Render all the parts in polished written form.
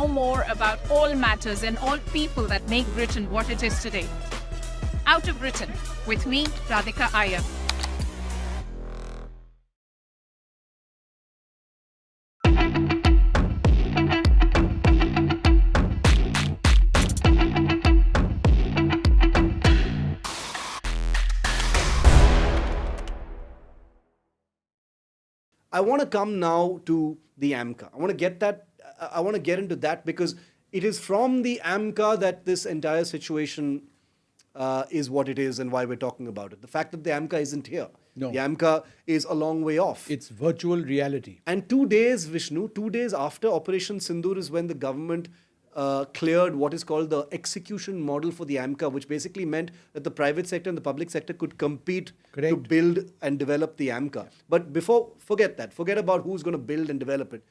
more about all matters and all people that make Britain what it is today. Out of Britain, with me, Radhika Iyer. I want to come now to the AMCA. I want to get into that because it is from the AMCA that this entire situation is what it is and why we're talking about it. The fact that the AMCA isn't here. No. The AMCA is a long way off. It's virtual reality. And 2 days, Vishnu, 2 days after Operation Sindoor is when the government cleared what is called the execution model for the AMCA, which basically meant that the private sector and the public sector could compete to build and develop the AMCA. But forget that. Forget about who's going to build and develop it.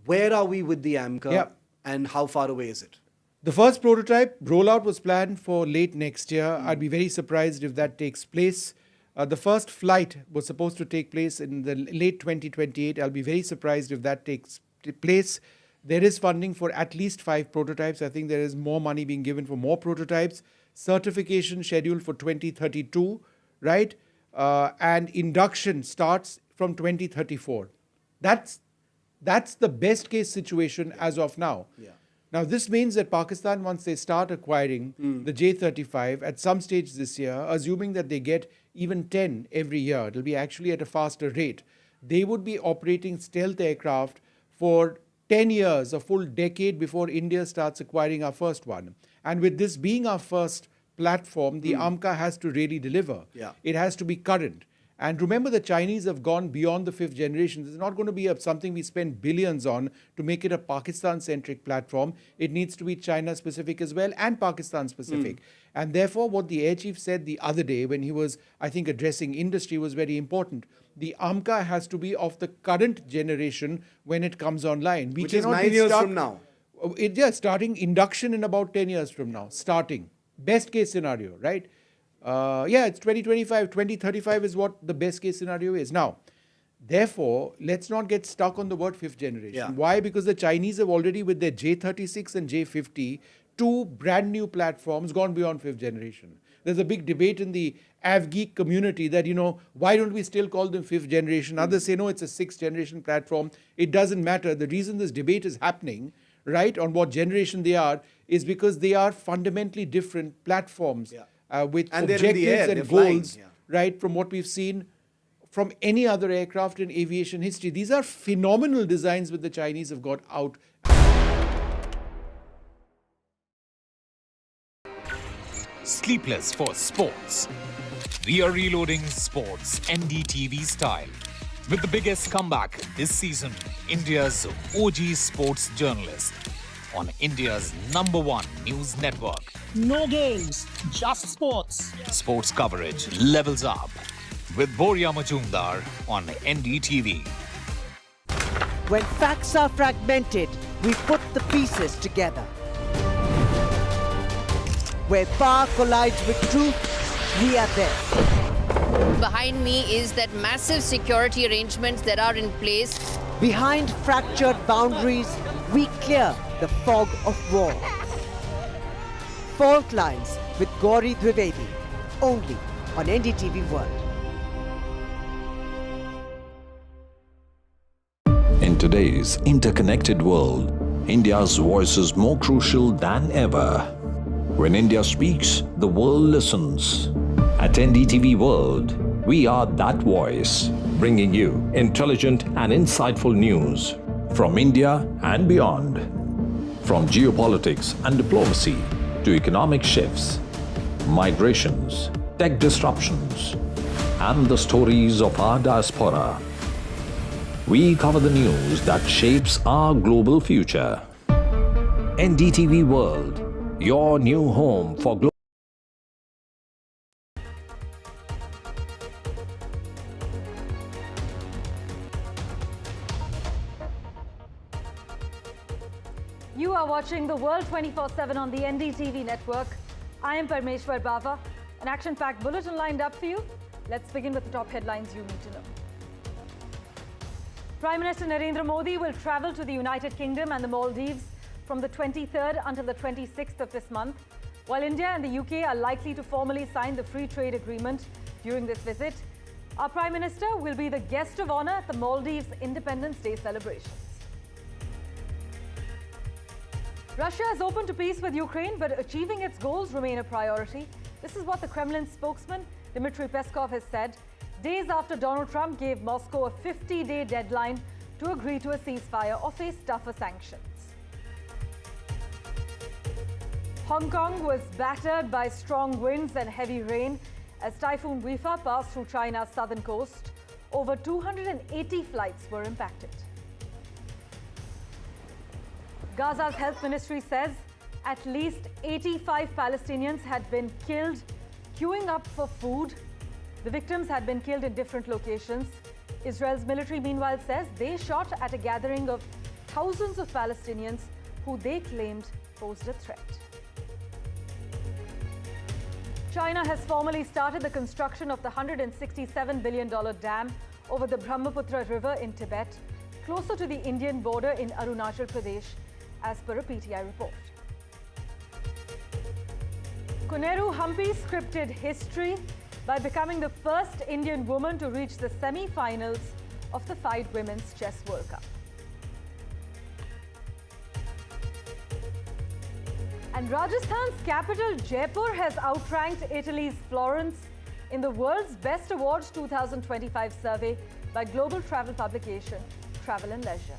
Where are we with the AMCA and how far away is it? The first prototype rollout was planned for late next year. I'd be very surprised if that takes place. The first flight was supposed to take place in the late 2028. I'll be very surprised if that takes place. There is funding for at least 5 prototypes. I think there is more money being given for more prototypes. Certification scheduled for 2032, right? And induction starts from 2034. That's the best case situation as of now. Yeah. Now, this means that Pakistan, once they start acquiring the J-35 at some stage this year, assuming that they get even 10 every year, it'll be actually at a faster rate, they would be operating stealth aircraft for 10 years, a full decade before India starts acquiring our first one. And with this being our first platform, the AMCA has to really deliver. Yeah. It has to be current. And remember, the Chinese have gone beyond the 5th generation. This is not going to be something we spend billions on to make it a Pakistan-centric platform. It needs to be China-specific as well and Pakistan-specific. And therefore, what the Air Chief said the other day when he was, I think, addressing industry was very important. The AMCA has to be of the current generation when it comes online. Which is 9 years from now. Starting induction in about 10 years from now. Starting. Best case scenario, right? It's 2025, 2035 is what the best case scenario is. Now, therefore, let's not get stuck on the word 5th generation. Yeah. Why? Because the Chinese have already, with their J-36 and J-50, 2 brand new platforms gone beyond 5th generation. There's a big debate in the AvGeek community that, why don't we still call them 5th generation? Others say, no, it's a 6th generation platform. It doesn't matter. The reason this debate is happening, right, on what generation they are, is because they are fundamentally different platforms. Yeah. With and objectives and goals, flying, right, from what we've seen from any other aircraft in aviation history. These are phenomenal designs which the Chinese have got out. Sleepless for sports. We are reloading sports NDTV style. With the biggest comeback this season, India's OG sports journalist on India's #1 news network. No games, just sports. Sports coverage levels up with Boria Majumdar on NDTV. When facts are fragmented, we put the pieces together. Where power collides with truth, we are there. Behind me is that massive security arrangements that are in place. Behind fractured boundaries, we clear the fog of war. Fault Lines with Gauri Dwivedi, only on NDTV World. In today's interconnected world, India's voice is more crucial than ever. When India speaks, the world listens. At NDTV World, we are that voice, bringing you intelligent and insightful news from India and beyond. From geopolitics and diplomacy to economic shifts, migrations, tech disruptions, and the stories of our diaspora. We cover the news that shapes our global future. NDTV World, your new home for global. You are watching The World 24/7 on the NDTV network. I am Parmeshwar Bava. An action-packed bulletin lined up for you. Let's begin with the top headlines you need to know. Prime Minister Narendra Modi will travel to the United Kingdom and the Maldives from the 23rd until the 26th of this month, while India and the UK are likely to formally sign the free trade agreement during this visit. Our Prime Minister will be the guest of honour at the Maldives Independence Day celebrations. Russia is open to peace with Ukraine, but achieving its goals remain a priority. This is what the Kremlin spokesman, Dmitry Peskov, has said, days after Donald Trump gave Moscow a 50-day deadline to agree to a ceasefire or face tougher sanctions. Hong Kong was battered by strong winds and heavy rain as Typhoon Weifa passed through China's southern coast. Over 280 flights were impacted. Gaza's health ministry says at least 85 Palestinians had been killed queuing up for food. The victims had been killed in different locations. Israel's military, meanwhile, says they shot at a gathering of thousands of Palestinians who they claimed posed a threat. China has formally started the construction of the $167 billion dam over the Brahmaputra River in Tibet, closer to the Indian border in Arunachal Pradesh, as per a PTI report. Koneru Humpy scripted history by becoming the first Indian woman to reach the semi-finals of the FIDE Women's Chess World Cup. And Rajasthan's capital, Jaipur, has outranked Italy's Florence in the World's Best Awards 2025 survey by global travel publication Travel and Leisure.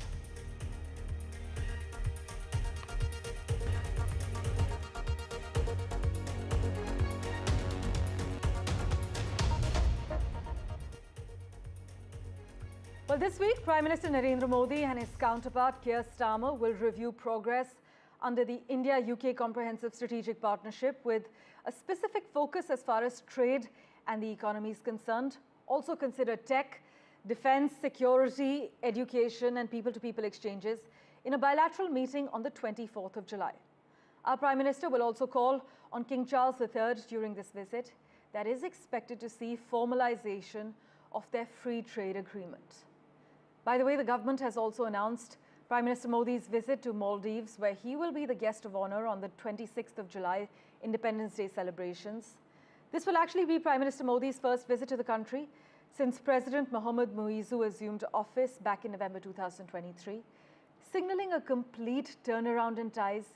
Well, this week, Prime Minister Narendra Modi and his counterpart Keir Starmer will review progress under the India-UK Comprehensive Strategic Partnership with a specific focus as far as trade and the economy is concerned. Also consider tech, defense, security, education and people-to-people exchanges in a bilateral meeting on the 24th of July. Our Prime Minister will also call on King Charles III during this visit that is expected to see formalization of their free trade agreement. By the way, the government has also announced Prime Minister Modi's visit to Maldives, where he will be the guest of honor on the 26th of July Independence Day celebrations. This will actually be Prime Minister Modi's first visit to the country since President Mohammad Muizzu assumed office back in November 2023, signaling a complete turnaround in ties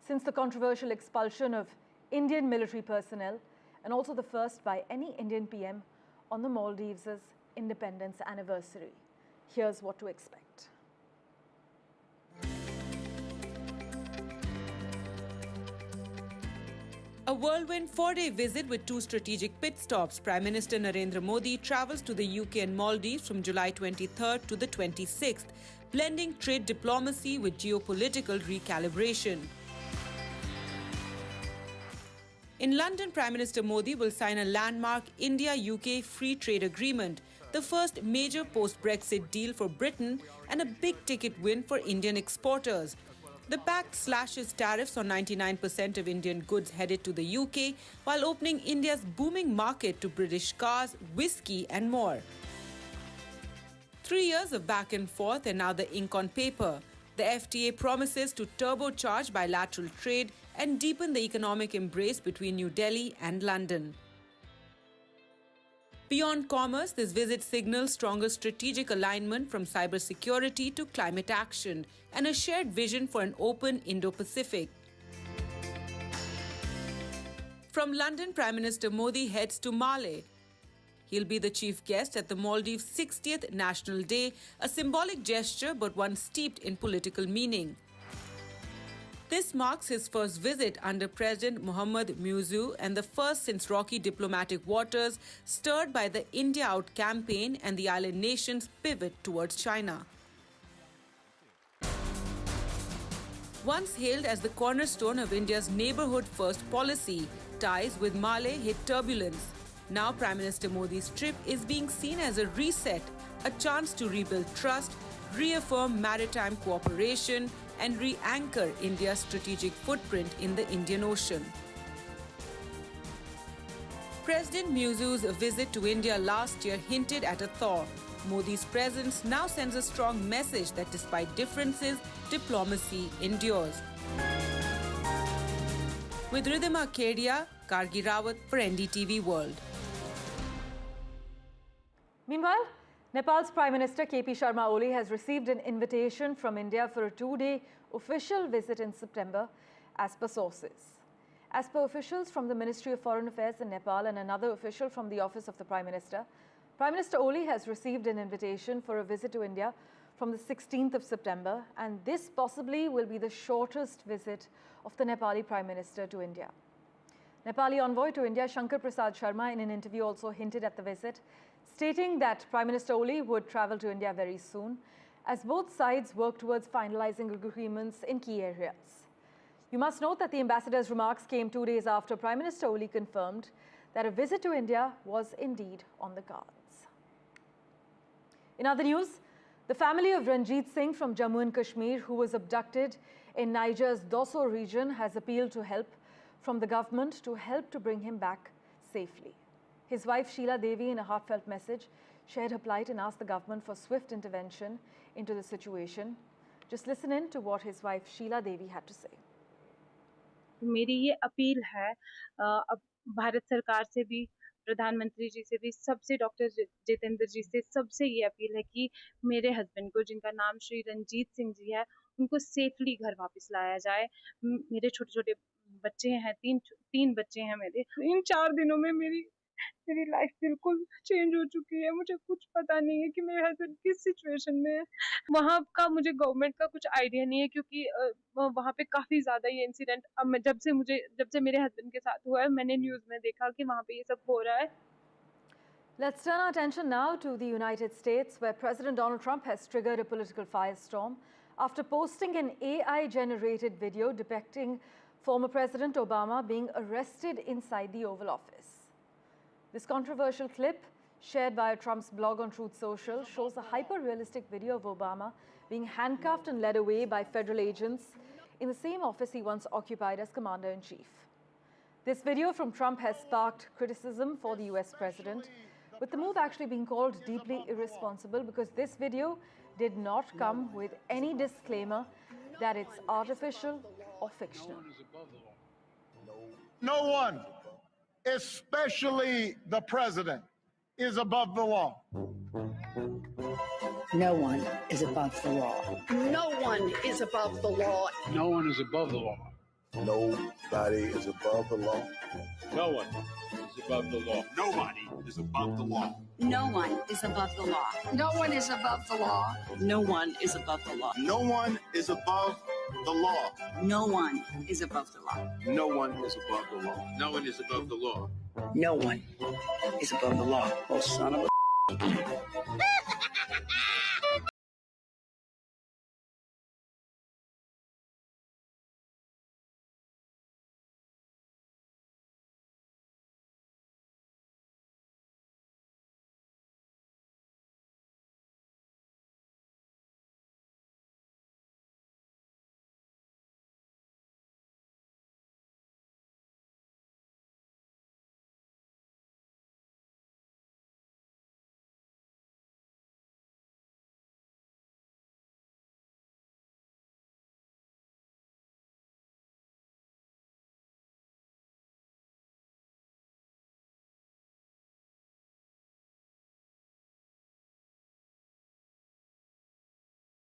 since the controversial expulsion of Indian military personnel, and also the first by any Indian PM on the Maldives' independence anniversary. Here's what to expect. A whirlwind 4-day visit with 2 strategic pit stops, Prime Minister Narendra Modi travels to the UK and Maldives from July 23rd to the 26th, blending trade diplomacy with geopolitical recalibration. In London, Prime Minister Modi will sign a landmark India-UK free trade agreement, the first major post-Brexit deal for Britain and a big-ticket win for Indian exporters. The pact slashes tariffs on 99% of Indian goods headed to the UK while opening India's booming market to British cars, whiskey and more. 3 years of back and forth and now the ink on paper. The FTA promises to turbocharge bilateral trade and deepen the economic embrace between New Delhi and London. Beyond commerce, this visit signals stronger strategic alignment from cybersecurity to climate action and a shared vision for an open Indo-Pacific. From London, Prime Minister Modi heads to Male. He'll be the chief guest at the Maldives' 60th National Day, a symbolic gesture but one steeped in political meaning. This marks his first visit under President Mohammad Muizzu and the first since rocky diplomatic waters stirred by the India Out campaign and the island nation's pivot towards China. Once hailed as the cornerstone of India's neighbourhood-first policy, ties with Male hit turbulence. Now Prime Minister Modi's trip is being seen as a reset, a chance to rebuild trust, reaffirm maritime cooperation, and re-anchor India's strategic footprint in the Indian Ocean. President Muizzu's visit to India last year hinted at a thaw. Modi's presence now sends a strong message that despite differences, diplomacy endures. With Ridhima Kedia, Kargi Rawat for NDTV World. Meanwhile, Nepal's Prime Minister KP Sharma Oli has received an invitation from India for a 2-day official visit in September, as per sources. As per officials from the Ministry of Foreign Affairs in Nepal and another official from the Office of the Prime Minister Oli has received an invitation for a visit to India from the 16th of September, and this possibly will be the shortest visit of the Nepali Prime Minister to India. Nepali envoy to India Shankar Prasad Sharma in an interview also hinted at the visit, stating that Prime Minister Oli would travel to India very soon, as both sides work towards finalizing agreements in key areas. You must note that the ambassador's remarks came 2 days after Prime Minister Oli confirmed that a visit to India was indeed on the cards. In other news, the family of Ranjit Singhs from Jammu and Kashmir, who was abducted in Niger's Dosso region, has appealed to help from the government to help to bring him back safely. His wife Sheila Devi, in a heartfelt message, shared her plight and asked the government for swift intervention into the situation. Just listen in to what his wife Sheila Devi had to say. मेरी ये appeal है अब भारत सरकार से भी, प्रधानमंत्री जी से भी, सबसे डॉक्टर जितेंद्र जी से, सबसे ये अपील है कि मेरे हस्बैंड को, जिनका नाम श्री रंजीत सिंह जी है, उनको सेफली घर वापस लाया जाए। मेरे छोटे छोटे बच्चे हैं, तीन बच्चे हैं मेरे। इन 4 दिनों में मेरी लाइफ बिल्कुल चेंज हो चुकी है। मुझे कुछ पता नहीं है कि मेरे हस्बैंड किस सिचुएशन में है। वहाँ का मुझे गवर्नमेंट का कुछ आइडिया नहीं है, क्योंकि वहाँ पे काफी ज्यादा ये इंसिडेंट जब से मेरे हस्बैंड के साथ हुआ है, मैंने न्यूज में देखा कि वहाँ पे ये सब हो रहा है। Let's turn our attention now to the United States, where President Donald Trump has triggered a political firestorm after posting an AI-generated video depicting former President Obama being arrested inside the Oval Office. This controversial clip, shared via Trump's blog on Truth Social, shows a hyper-realistic video of Obama being handcuffed and led away by federal agents in the same office he once occupied as Commander-in-Chief. This video from Trump has sparked criticism for the US president, with the move actually being called deeply irresponsible because this video did not come with any disclaimer that it's artificial or fictional. No one, especially the president, is above the law. No one is above the law. No one is above the law. No one is above the law. Nobody is above the law. No one is above the law. Nobody is above the law. No one is above the law. No one is above the law. No one is above the law. No one is above the law. No one is above the law. No one is above the law. No one is above the law. No one is above the law. Oh, son of a...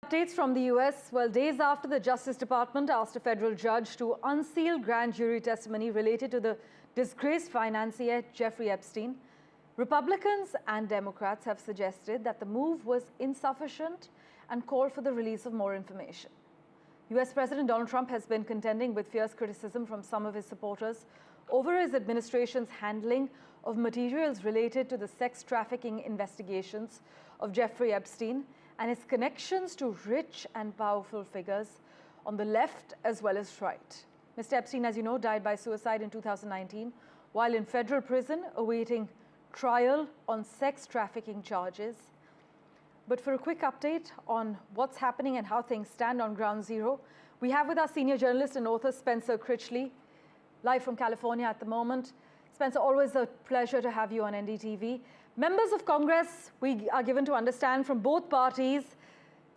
Updates from the US. Well, days after the Justice Department asked a federal judge to unseal grand jury testimony related to the disgraced financier Jeffrey Epstein, Republicans and Democrats have suggested that the move was insufficient and called for the release of more information. US President Donald Trump has been contending with fierce criticism from some of his supporters over his administration's handling of materials related to the sex trafficking investigations of Jeffrey Epstein and his connections to rich and powerful figures on the left as well as right. Mr. Epstein, as you know, died by suicide in 2019 while in federal prison awaiting trial on sex trafficking charges. But for a quick update on what's happening and how things stand on ground zero, we have with us senior journalist and author Spencer Critchley, live from California at the moment. Spencer, always a pleasure to have you on NDTV. Members of Congress, we are given to understand from both parties,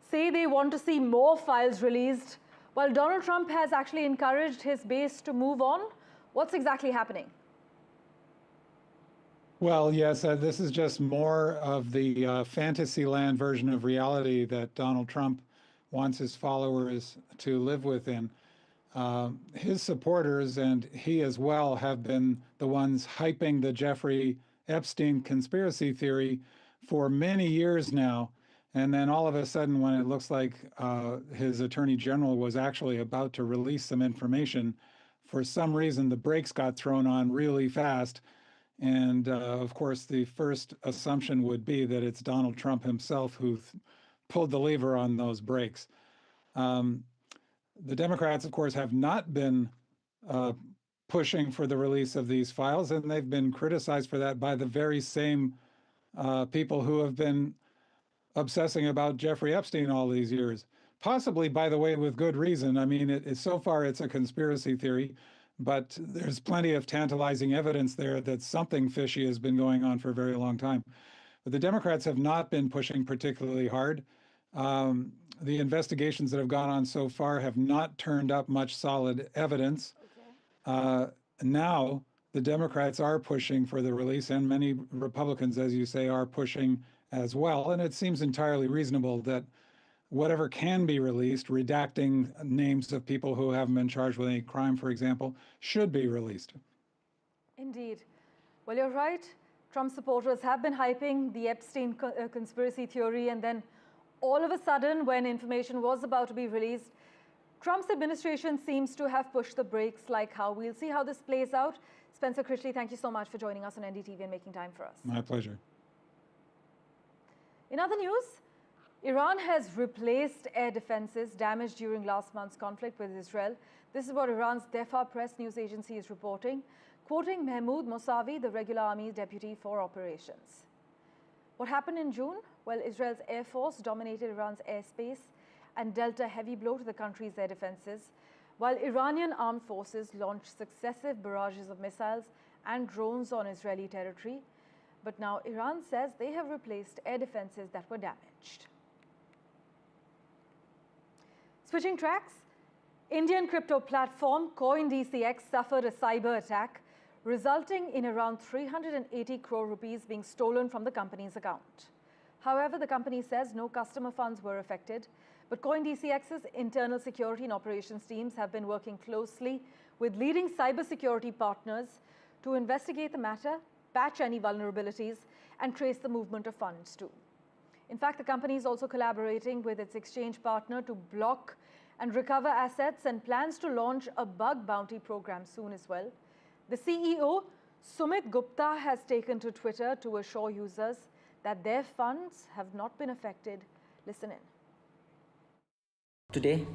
say they want to see more files released, while Donald Trump has actually encouraged his base to move on. What's exactly happening? Well, yes, this is just more of the fantasyland version of reality that Donald Trump wants his followers to live within. His supporters, and he as well, have been the ones hyping the Jeffrey Epstein conspiracy theory for many years now. And then all of a sudden, when it looks like his attorney general was actually about to release some information, for some reason, the brakes got thrown on really fast. And of course, the first assumption would be that it's Donald Trump himself who pulled the lever on those brakes. The Democrats, of course, have not been pushing for the release of these files, and they've been criticized for that by the very same people who have been obsessing about Jeffrey Epstein all these years. Possibly, by the way, with good reason. I mean, so far it's a conspiracy theory, but there's plenty of tantalizing evidence there that something fishy has been going on for a very long time. But the Democrats have not been pushing particularly hard. The investigations that have gone on so far have not turned up much solid evidence. Okay. Now, the Democrats are pushing for the release, and many Republicans, as you say, are pushing as well. And it seems entirely reasonable that whatever can be released, redacting names of people who haven't been charged with any crime, for example, should be released. Indeed. Well, you're right. Trump supporters have been hyping the Epstein conspiracy theory, and then all of a sudden, when information was about to be released, Trump's administration seems to have pushed the brakes like how. We'll see how this plays out. Spencer Critchley, thank you so much for joining us on NDTV and making time for us. My pleasure. In other news, Iran has replaced air defenses damaged during last month's conflict with Israel. This is what Iran's Defa press news agency is reporting, quoting Mahmoud Mousavi, the regular army deputy for operations. What happened in June? Well, Israel's Air Force dominated Iran's airspace and dealt a heavy blow to the country's air defenses, while Iranian armed forces launched successive barrages of missiles and drones on Israeli territory. But now Iran says they have replaced air defenses that were damaged. Switching tracks, Indian crypto platform CoinDcx suffered a cyber attack, resulting in around 380 crore rupees being stolen from the company's account. However, the company says no customer funds were affected, but CoinDcx's internal security and operations teams have been working closely with leading cybersecurity partners to investigate the matter, patch any vulnerabilities, and trace the movement of funds too. In fact, the company is also collaborating with its exchange partner to block and recover assets and plans to launch a bug bounty program soon as well. The CEO, Sumit Gupta, has taken to Twitter to assure users that their funds have not been affected. Listen in. Today,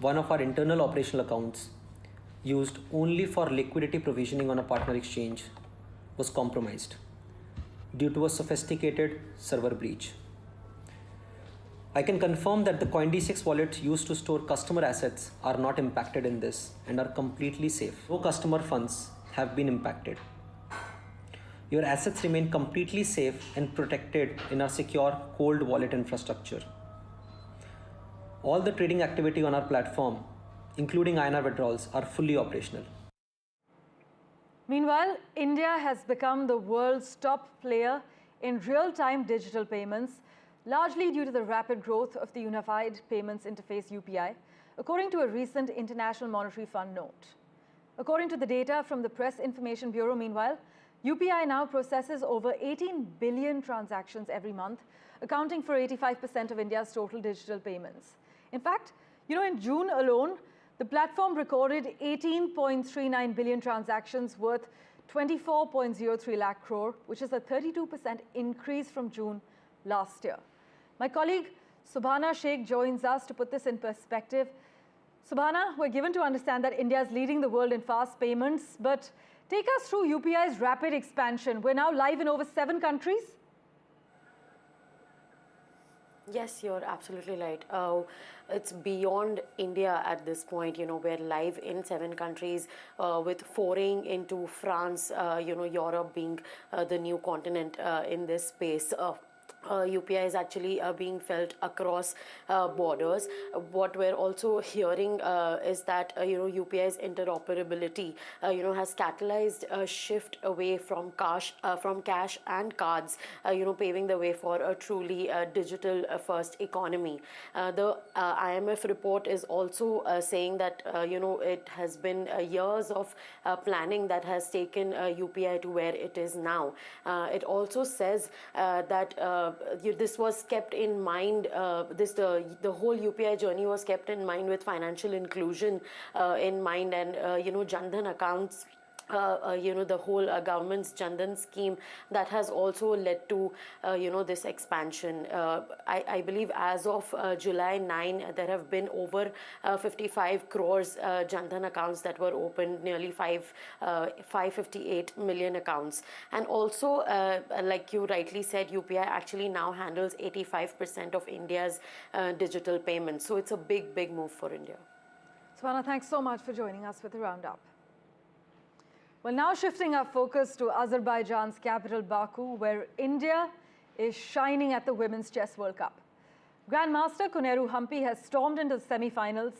one of our internal operational accounts, used only for liquidity provisioning on a partner exchange, was compromised due to a sophisticated server breach. I can confirm that the CoinDcx wallet used to store customer assets are not impacted in this and are completely safe. No customer funds have been impacted. Your assets remain completely safe and protected in our secure cold wallet infrastructure. All the trading activity on our platform, including INR withdrawals, are fully operational. Meanwhile, India has become the world's top player in real-time digital payments, largely due to the rapid growth of the Unified Payments Interface UPI, according to a recent International Monetary Fund note. According to the data from the Press Information Bureau, meanwhile, UPI now processes over 18 billion transactions every month, accounting for 85% of India's total digital payments. In fact, in June alone, the platform recorded 18.39 billion transactions worth 24.03 lakh crore, which is a 32% increase from June last year. My colleague Subhana Sheikh joins us to put this in perspective. Subhana, we're given to understand that India is leading the world in fast payments, but take us through UPI's rapid expansion. We're now live in over 7 countries. Yes, you're absolutely right. It's beyond India at this point. We're live in 7 countries with foraying into France, Europe being the new continent in this space. UPI is actually being felt across borders. What we're also hearing is that UPI's interoperability has catalyzed a shift away from cash and cards, paving the way for a truly digital first economy. The IMF report is also saying that it has been years of planning that has taken UPI to where it is now. It also says that this was kept in mind, the whole UPI journey was kept in mind with financial inclusion in mind, and Jan Dhan accounts, the whole government's Jan Dhan scheme that has also led to this expansion. I believe as of July 9, there have been over 55 crores Jan Dhan accounts that were opened, nearly 558 million accounts. And also, like you rightly said, UPI actually now handles 85% of India's digital payments. So it's a big move for India. Swana, thanks so much for joining us with the roundup. Well, now shifting our focus to Azerbaijan's capital, Baku, where India is shining at the Women's Chess World Cup. Grandmaster Koneru Hampi has stormed into the semi-finals,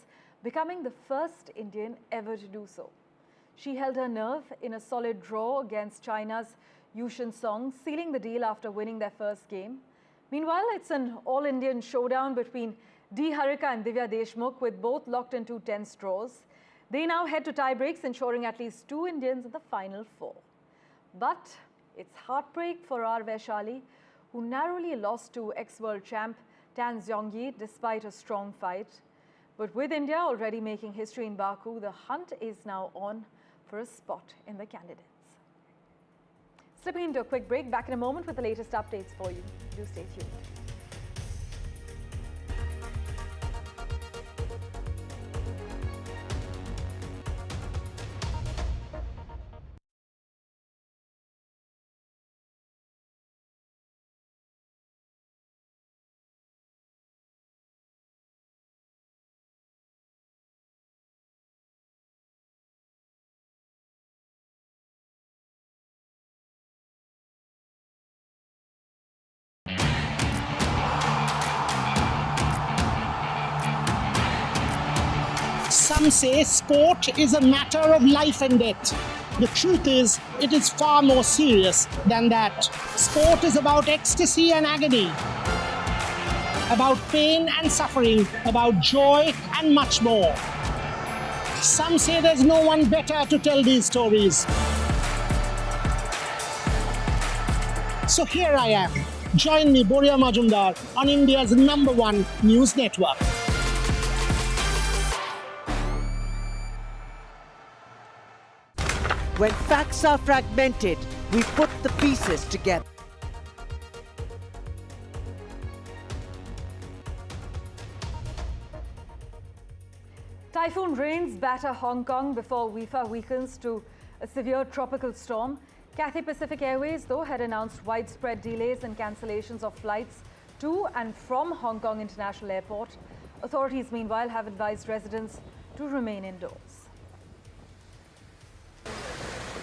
becoming the first Indian ever to do so. She held her nerve in a solid draw against China's Yu Song, sealing the deal after winning their first game. Meanwhile, it's an all-Indian showdown between D. Harika and Divya Deshmukh, with both locked into tense draws. They now head to tie breaks, ensuring at least 2 Indians in the final 4. But it's heartbreak for R. Vaishali, who narrowly lost to ex-world champ Tan Zhongyi despite a strong fight. But with India already making history in Baku, the hunt is now on for a spot in the candidates. Slipping into a quick break, back in a moment with the latest updates for you. Do stay tuned. Some say sport is a matter of life and death. The truth is, it is far more serious than that. Sport is about ecstasy and agony, about pain and suffering, about joy and much more. Some say there's no one better to tell these stories. So here I am. Join me, Boria Majumdar, on India's #1 news network. When facts are fragmented, we put the pieces together. Typhoon rains batter Hong Kong before Weifa weakens to a severe tropical storm. Cathay Pacific Airways, though, had announced widespread delays and cancellations of flights to and from Hong Kong International Airport. Authorities, meanwhile, have advised residents to remain indoors.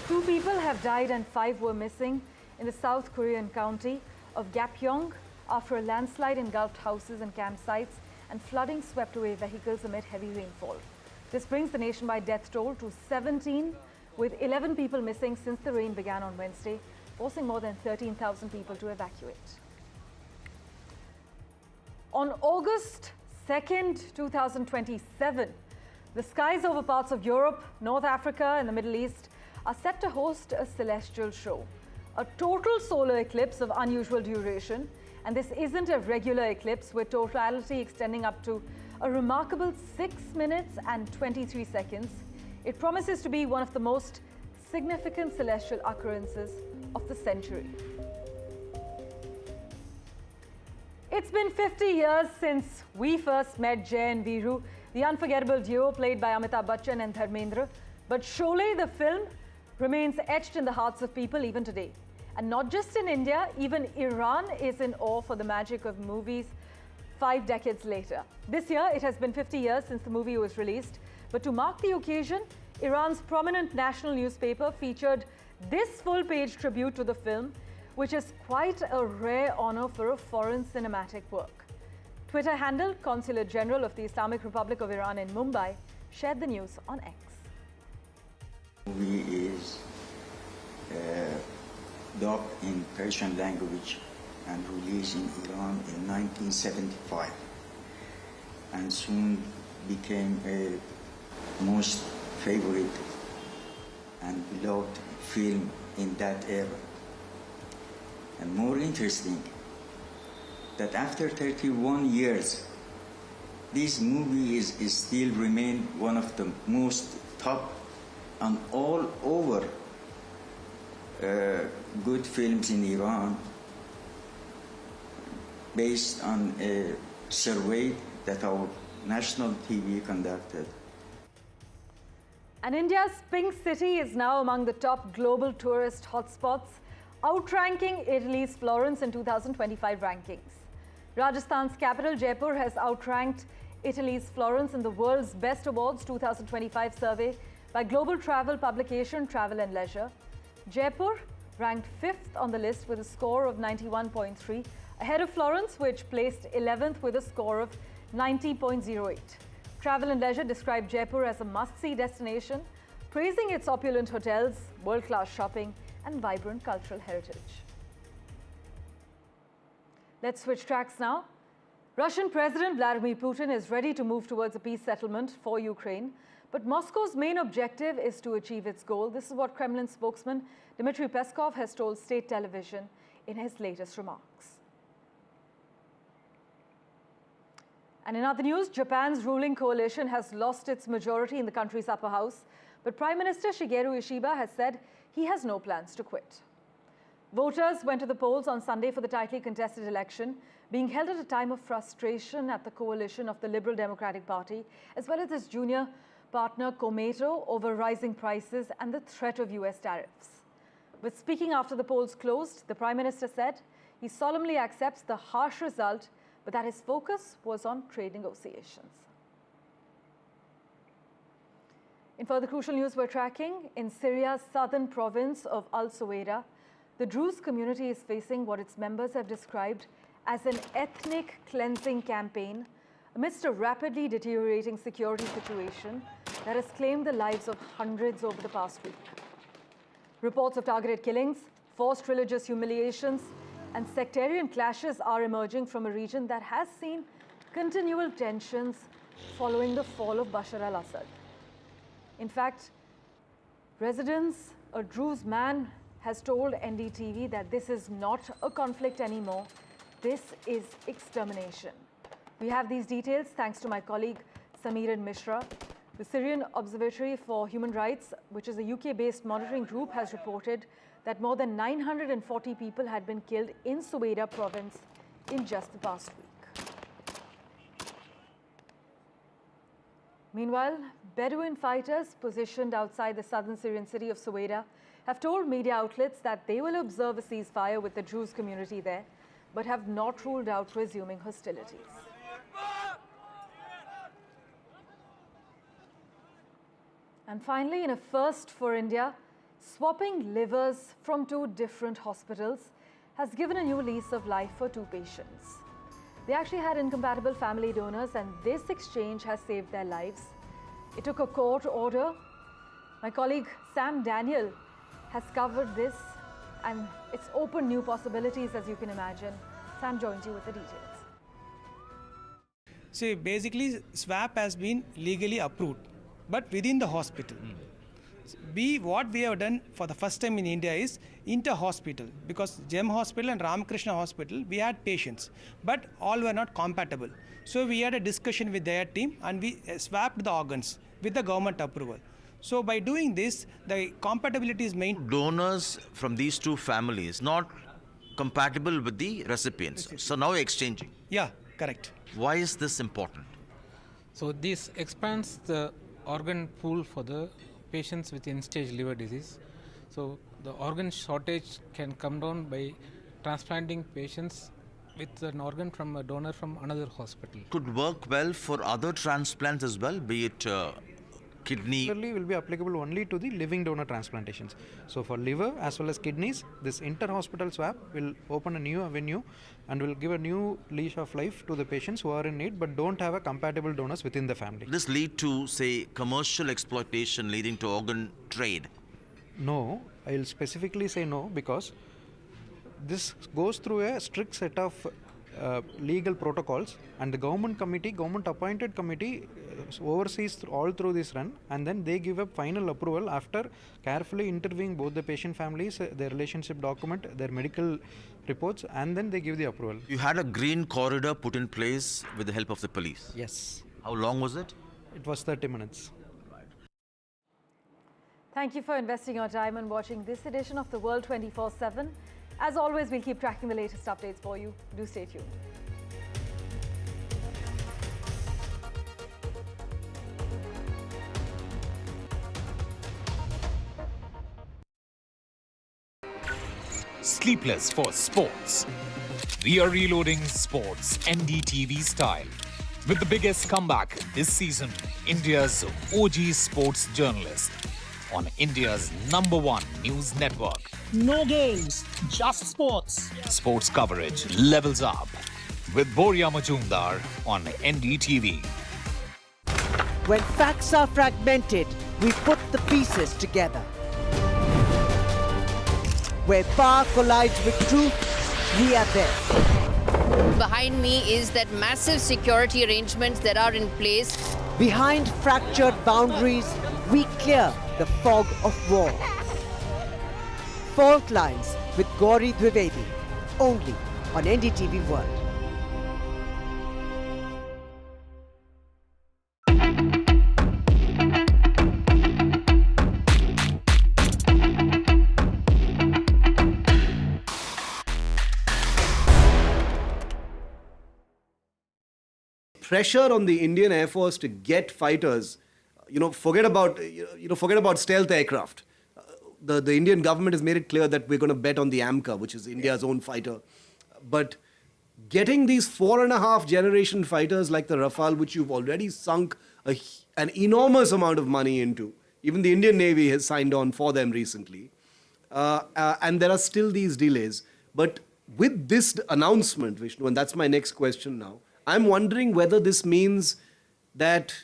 2 people have died and 5 were missing in the South Korean county of Gapyeong after a landslide engulfed houses and campsites, and flooding swept away vehicles amid heavy rainfall. This brings the nationwide death toll to 17, with 11 people missing since the rain began on Wednesday, forcing more than 13,000 people to evacuate. On August 2nd, 2027, the skies over parts of Europe, North Africa and the Middle East are set to host a celestial show, a total solar eclipse of unusual duration. And this isn't a regular eclipse, with totality extending up to a remarkable 6 minutes and 23 seconds. It promises to be one of the most significant celestial occurrences of the century. It's been 50 years since we first met Jay and Viru, the unforgettable duo played by Amitabh Bachchan and Dharmendra. But Sholay, the film, remains etched in the hearts of people even today. And not just in India, even Iran is in awe for the magic of movies 5 decades later. This year, it has been 50 years since the movie was released. But to mark the occasion, Iran's prominent national newspaper featured this full-page tribute to the film, which is quite a rare honor for a foreign cinematic work. Twitter handle Consulate General of the Islamic Republic of Iran in Mumbai shared the news on X. The movie is dubbed in Persian language and released in Iran in 1975, and soon became a most favorite and beloved film in that era. And more interesting, that after 31 years, this movie is still remain one of the most top and all over good films in Iran, based on a survey that our national TV conducted. And India's Pink City is now among the top global tourist hotspots, outranking Italy's Florence in 2025 rankings. Rajasthan's capital, Jaipur, has outranked Italy's Florence in the World's Best Awards 2025 survey by global travel publication Travel and Leisure. Jaipur ranked 5th on the list with a score of 91.3, ahead of Florence, which placed 11th with a score of 90.08. Travel and Leisure described Jaipur as a must-see destination, praising its opulent hotels, world-class shopping, and vibrant cultural heritage. Let's switch tracks now. Russian President Vladimir Putin is ready to move towards a peace settlement for Ukraine, but Moscow's main objective is to achieve its goal. This is what Kremlin spokesman Dmitry Peskov has told state television in his latest remarks. And in other news, Japan's ruling coalition has lost its majority in the country's upper house, but Prime Minister Shigeru Ishiba has said he has no plans to quit. Voters went to the polls on Sunday for the tightly contested election, being held at a time of frustration at the coalition of the Liberal Democratic Party, as well as its junior partner Komeito, over rising prices and the threat of US tariffs. But speaking after the polls closed, the Prime Minister said he solemnly accepts the harsh result, but that his focus was on trade negotiations. In further crucial news we're tracking, in Syria's southern province of Al-Suwaida, the Druze community is facing what its members have described as an ethnic cleansing campaign amidst a rapidly deteriorating security situation that has claimed the lives of hundreds over the past week. Reports of targeted killings, forced religious humiliations, and sectarian clashes are emerging from a region that has seen continual tensions following the fall of Bashar al-Assad. In fact, residents, a Druze man has told NDTV that this is not a conflict anymore, this is extermination. We have these details thanks to my colleague Samiran Mishra. The Syrian Observatory for Human Rights, which is a UK-based monitoring group, has reported that more than 940 people had been killed in Suwaida province in just the past week. Meanwhile, Bedouin fighters positioned outside the southern Syrian city of Suwaida have told media outlets that they will observe a ceasefire with the Druze community there, but have not ruled out resuming hostilities. And finally, in a first for India, swapping livers from 2 different hospitals has given a new lease of life for 2 patients. They actually had incompatible family donors, and this exchange has saved their lives. It took a court order. My colleague Sam Daniel has covered this, and it's opened new possibilities, as you can imagine. Sam joins you with the details. See, basically, swap has been legally approved, but within the hospital. What we have done for the first time in India is inter-hospital, because Gem Hospital and Ramakrishna Hospital, we had patients, but all were not compatible. So we had a discussion with their team and we swapped the organs with the government approval. So by doing this, the compatibility is maintained. Donors from these 2 families not compatible with the recipients. So now exchanging. Yeah, correct. Why is this important? So this expands the organ pool for the patients with end-stage liver disease. So the organ shortage can come down by transplanting patients with an organ from a donor from another hospital. Could work well for other transplants as well, be it kidney. Particularly will be applicable only to the living donor transplantations. So for liver as well as kidneys, this inter-hospital swap will open a new avenue and will give a new leash of life to the patients who are in need but don't have a compatible donors within the family. This lead to, say, commercial exploitation leading to organ trade? No, I will specifically say no, because this goes through a strict set of legal protocols, and the government appointed committee oversees all through this run, and then they give a final approval after carefully interviewing both the patient families, their relationship document, their medical reports, and then they give the approval. You had a green corridor put in place with the help of the police? Yes. How long was it? It was 30 minutes. Thank you for investing your time and watching this edition of The World 24/7. As always, we'll keep tracking the latest updates for you. Do stay tuned. Sleepless for sports. We are reloading sports NDTV style. With the biggest comeback this season, India's OG sports journalist on India's #1 news network. No games, just sports. Sports coverage levels up with Boria Majumdar on NDTV. When facts are fragmented, we put the pieces together. Where power collides with truth, we are there. Behind me is that massive security arrangements that are in place. Behind fractured boundaries, we clear the fog of war. Fault Lines with Gauri Dwivedi, only on NDTV World. Pressure on the Indian Air Force to get fighters, forget about stealth aircraft. The Indian government has made it clear that we're going to bet on the AMCA, which is India's own fighter. But getting these 4.5 generation fighters like the Rafale, which you've already sunk an enormous amount of money into, even the Indian Navy has signed on for them recently, and there are still these delays. But with this announcement, Vishnu, and that's my next question now, I'm wondering whether this means that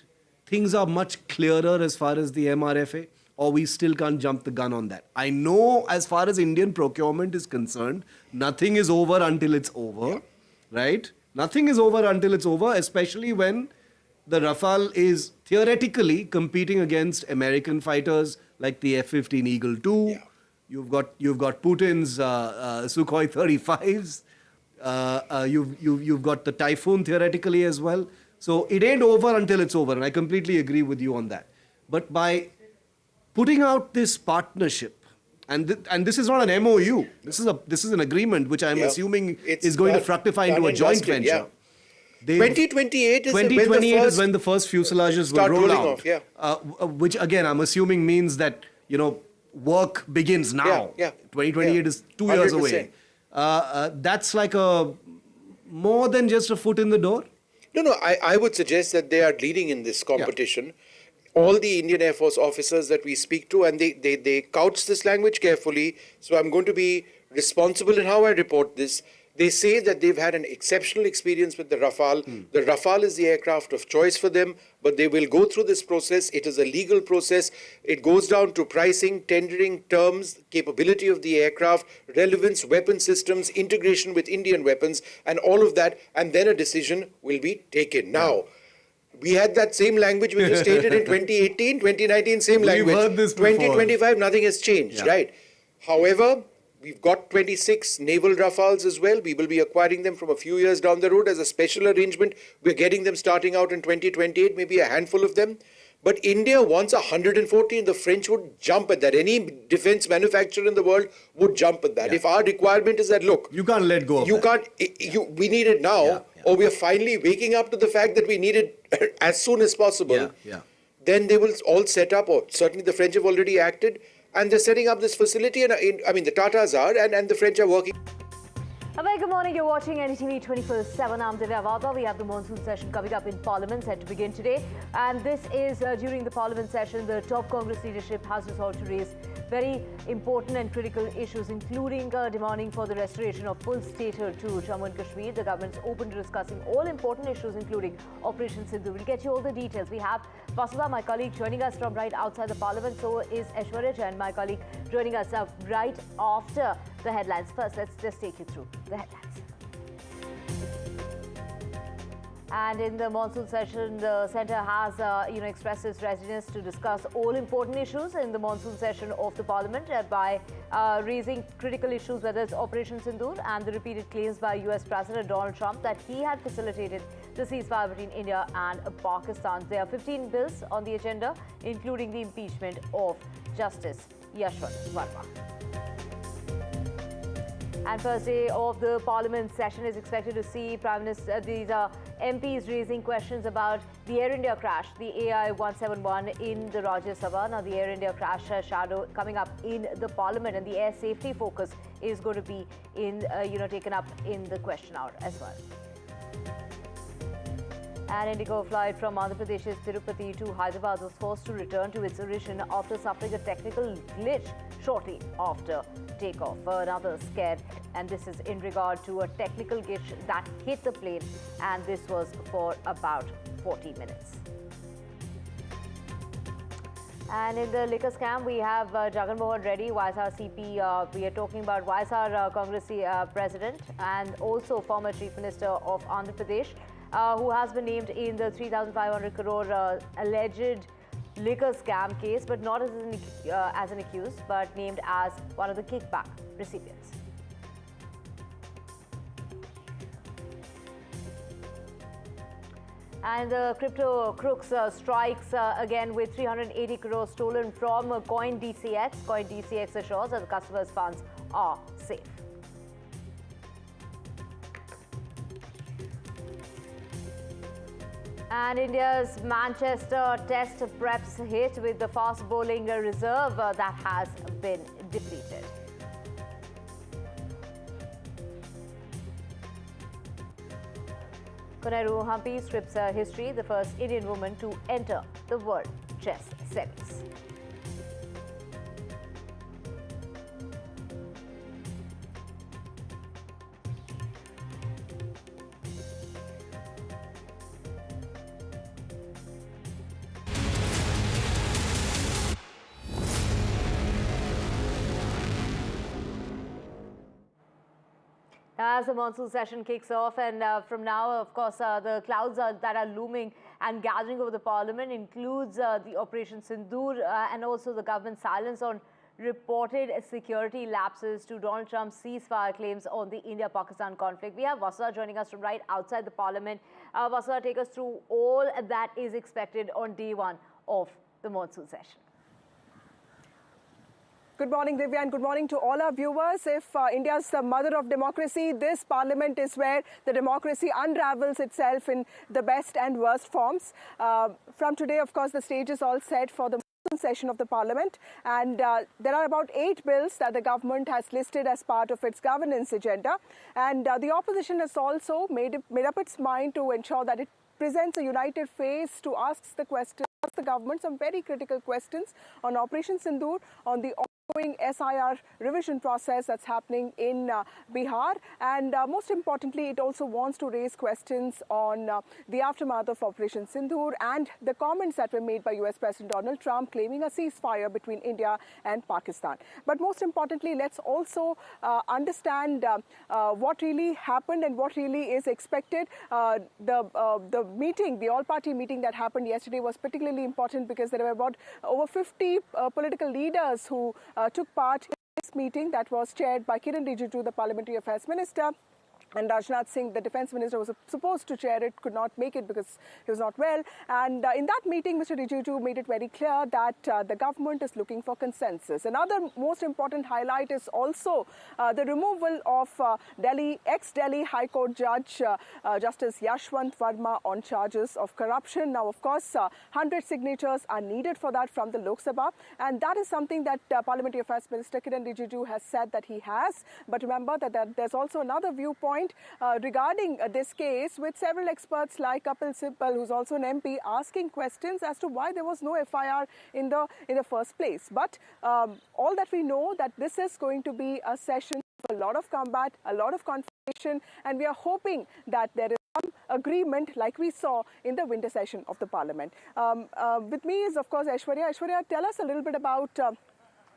things are much clearer as far as the MRFA, or we still can't jump the gun on that. I know as far as Indian procurement is concerned, nothing is over until it's over, right? Nothing is over until it's over, especially when the Rafale is theoretically competing against American fighters like the F-15 Eagle II. Yeah. You've got Putin's Sukhoi 35s. You've got the Typhoon theoretically as well. So it ain't over until it's over, and I completely agree with you on that. But by putting out this partnership, and this is not an MOU, this is an agreement which I'm assuming is going to fructify into a joint venture. Yeah. 2028 is when the first fuselages will roll out. Which again, I'm assuming means that, work begins now. 2028 is 2 years away. That's like more than just a foot in the door? No, I would suggest that they are leading in this competition. Yeah. All the Indian Air Force officers that we speak to, and they couch this language carefully, so I'm going to be responsible in how I report this. They say that they've had an exceptional experience with the Rafale. The Rafale is the aircraft of choice for them, but they will go through this process. It is a legal process. It goes down to pricing, tendering, terms, capability of the aircraft, relevance, weapon systems, integration with Indian weapons, and all of that, and then a decision will be taken. Now, we had that same language which was stated in 2018, 2019, same language. We've heard this before. 2025, nothing has changed, right? However, we've got 26 naval Rafales as well. We will be acquiring them from a few years down the road as a special arrangement. We're getting them starting out in 2028, maybe a handful of them. But India wants 140, and the French would jump at that. Any defense manufacturer in the world would jump at that. Yeah. If our requirement is that, look, you can't let go of that. We need it now, or we are finally waking up to the fact that we need it as soon as possible. Then they will all set up, or certainly the French have already acted, and they're setting up this facility. And I mean, the Tatas are, and the French are working. A very good morning. You're watching NDTV 24/7. I'm Divya Vada. We have the monsoon session coming up in Parliament set to begin today. And this is during the Parliament session, the top Congress leadership has resolved to raise very important and critical issues, including demanding for the restoration of full statehood to Jammu and Kashmir. The government's open to discussing all important issues, including Operation Sindhu. We'll get you all the details. We have Vasudha, my colleague, joining us from right outside the Parliament. So is Aishwarya Jain, my colleague, joining us right after the headlines. First, let's just take you through the headlines. And in the monsoon session, the centre has expressed its readiness to discuss all important issues in the monsoon session of the Parliament by raising critical issues, whether it's Operation Sindoor and the repeated claims by US President Donald Trump that he had facilitated the ceasefire between India and Pakistan. There are 15 bills on the agenda, including the impeachment of Justice Yashwant Verma. And first day of the Parliament session is expected to see these MPs raising questions about the Air India crash, the AI 171 in the Rajya Sabha. Now, the Air India crash shadow coming up in the Parliament, and the air safety focus is going to be taken up in the question hour as well. An Indigo flight from Andhra Pradesh's Tirupati to Hyderabad was forced to return to its origin after suffering a technical glitch shortly after takeoff. Another scare, and this is in regard to a technical glitch that hit the plane, and this was for about 40 minutes. And in the liquor scam, we have Jagan Mohan Reddy, YSR CP. We are talking about YSR Congress President and also former Chief Minister of Andhra Pradesh, who has been named in the 3,500 crore alleged liquor scam case, but not as an accused, but named as one of the kickback recipients. And the crypto crooks strikes again with 380 crores stolen from CoinDcx. CoinDcx assures that the customers' funds are safe. And India's Manchester Test preps hit with the fast bowling reserve that has been depleted. Koneru Humpy scripts history, the first Indian woman to enter the World Chess Series. As the monsoon session kicks off, and from now, of course, the clouds that are looming and gathering over the Parliament includes the Operation Sindoor and also the government's silence on reported security lapses to Donald Trump's ceasefire claims on the India-Pakistan conflict. We have Vasudha joining us from right outside the Parliament. Vasudha, take us through all that is expected on day one of the monsoon session. Good morning, Divya, and good morning to all our viewers. If India's the mother of democracy, this Parliament is where the democracy unravels itself in the best and worst forms. From today, of course, the stage is all set for the session of the Parliament, and there are about 8 bills that the government has listed as part of its governance agenda, and the opposition has also made up its mind to ensure that it presents a united face to ask the government some very critical questions on Operation Sindoor, on the ongoing SIR revision process that's happening in Bihar, and most importantly, it also wants to raise questions on the aftermath of Operation Sindoor and the comments that were made by US President Donald Trump claiming a ceasefire between India and Pakistan. But most importantly, let's also understand what really happened and what really is expected. The meeting, the all-party meeting that happened yesterday was particularly important because there were about over 50 political leaders who took part in this meeting that was chaired by Kiran Rijiju, the Parliamentary Affairs Minister. And Rajnath Singh, the defense minister, was supposed to chair it, could not make it because he was not well. And in that meeting, Mr. Rijiju made it very clear that the government is looking for consensus. Another most important highlight is also the removal of ex-Delhi High Court Judge Justice Yashwant Verma on charges of corruption. Now, of course, 100 signatures are needed for that from the Lok Sabha. And that is something that Parliamentary Affairs Minister Kiran Rijiju has said that he has. But remember that there's also another viewpoint regarding this case, with several experts like Kapil Sibal, who's also an MP, asking questions as to why there was no FIR in the first place. But all that we know that this is going to be a session of a lot of combat, a lot of confrontation, and we are hoping that there is some agreement like we saw in the winter session of the Parliament. With me is, of course, Aishwarya. Aishwarya, tell us a little bit about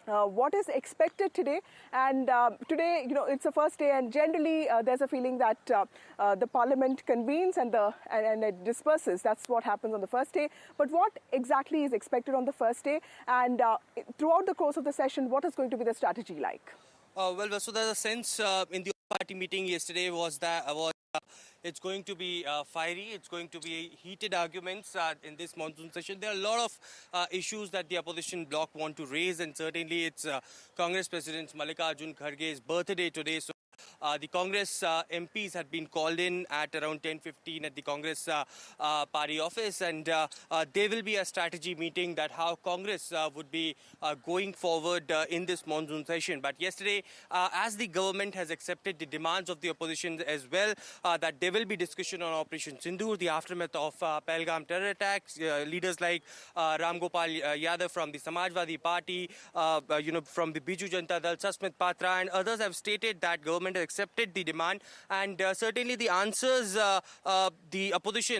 what is expected today. And today, it's the first day, and generally there's a feeling that the Parliament convenes and it disperses. That's what happens on the first day. But what exactly is expected on the first day? And throughout the course of the session, what is going to be the strategy like? Well, so there's a sense in the party meeting yesterday was that it's going to be fiery. It's going to be heated arguments in this monsoon session. There are a lot of issues that the opposition bloc want to raise, and certainly it's Congress President Mallikarjun Kharge's birthday today. So the Congress MPs had been called in at around 10:15 at the Congress party office, and there will be a strategy meeting that how Congress would be going forward in this monsoon session. But yesterday, as the government has accepted the demands of the opposition as well, that there will be discussion on Operation Sindoor, the aftermath of Pahalgam terror attacks. Leaders like Ram Gopal Yadav from the Samajwadi Party, from the Biju Janata Dal, Sasmit Patra, and others have stated that government has accepted the demand, and certainly the answers the opposition